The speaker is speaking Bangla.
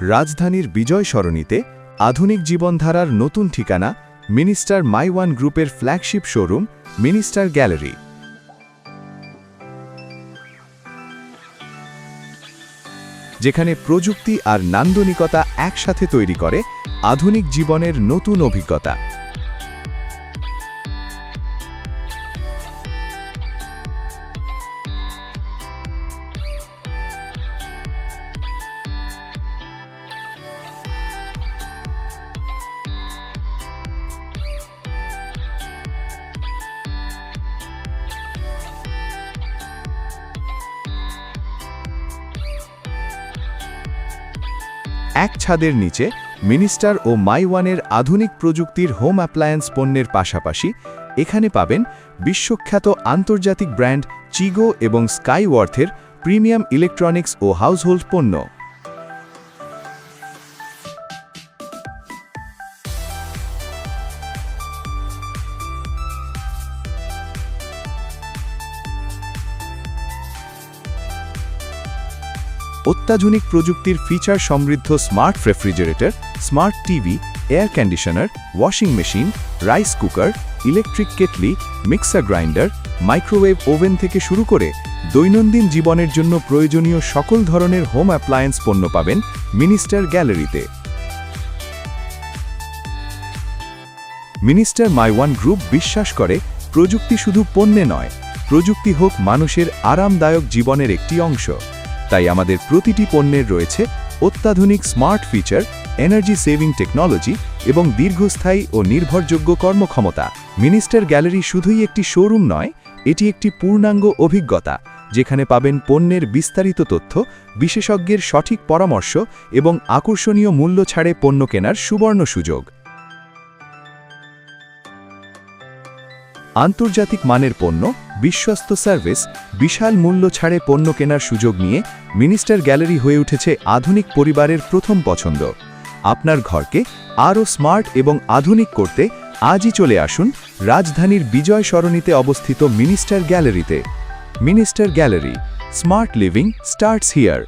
রাজধানীর বিজয় সরণিতে আধুনিক জীবনধারার নতুন ঠিকানা মিনিস্টার মাই ওয়ান গ্রুপের ফ্ল্যাগশিপ শোরুম মিনিস্টার গ্যালারি। যেখানে প্রযুক্তি আর নান্দনিকতা একসাথে তৈরি করে আধুনিক জীবনের নতুন অভিজ্ঞতা। এক ছাদের নিচে মিনিস্টার ও মাই ওয়ানের আধুনিক প্রযুক্তির হোম অ্যাপ্লায়েন্স পণ্যের পাশাপাশি এখানে পাবেন বিশ্বখ্যাত আন্তর্জাতিক ব্র্যান্ড চিগো এবং স্কাইওয়ার্থের প্রিমিয়াম ইলেকট্রনিক্স ও হাউসহোল্ড পণ্য। অত্যাধুনিক প্রযুক্তির ফিচার সমৃদ্ধ smart refrigerator, smart TV, air conditioner, washing machine, rice cooker, electric kettle, mixer grinder, microwave oven থেকে শুরু করে দৈনন্দিন জীবনের জন্য প্রয়োজনীয় সকল ধরনের হোম অ্যাপ্লায়েন্স পণ্য পাবেন মিনিস্টার গ্যালারিতে। মিনিস্টার মাই ওয়ান গ্রুপ বিশ্বাস করে প্রযুক্তি শুধু পণ্যে নয়, প্রযুক্তি হোক মানুষের আরামদায়ক জীবনের একটি অংশ। তাই আমাদের প্রতিটি পণ্যের রয়েছে অত্যাধুনিক smart feature, energy saving technology এবং দীর্ঘস্থায়ী ও নির্ভরযোগ্য কর্মক্ষমতা। মিনিস্টার গ্যালারি শুধুই একটি শোরুম নয়, এটি একটি পূর্ণাঙ্গ অভিজ্ঞতা, যেখানে পাবেন পণ্যের বিস্তারিত তথ্য, বিশেষজ্ঞের সঠিক পরামর্শ এবং আকর্ষণীয় মূল্য ছাড়ে পণ্য কেনার সুবর্ণ সুযোগ। আন্তর্জাতিক মানের পণ্য, বিশ্বস্ত সার্ভিস, বিশাল মূল্য ছাড়ে পণ্য কেনার সুযোগ নিয়ে মিনিস্টার গ্যালারি হয়ে উঠেছে আধুনিক পরিবারের প্রথম পছন্দ। আপনার ঘরকে আরও স্মার্ট এবং আধুনিক করতে আজই চলে আসুন রাজধানীর বিজয় সরণিতে অবস্থিত মিনিস্টার গ্যালারিতে। Minister gallery, smart living starts here.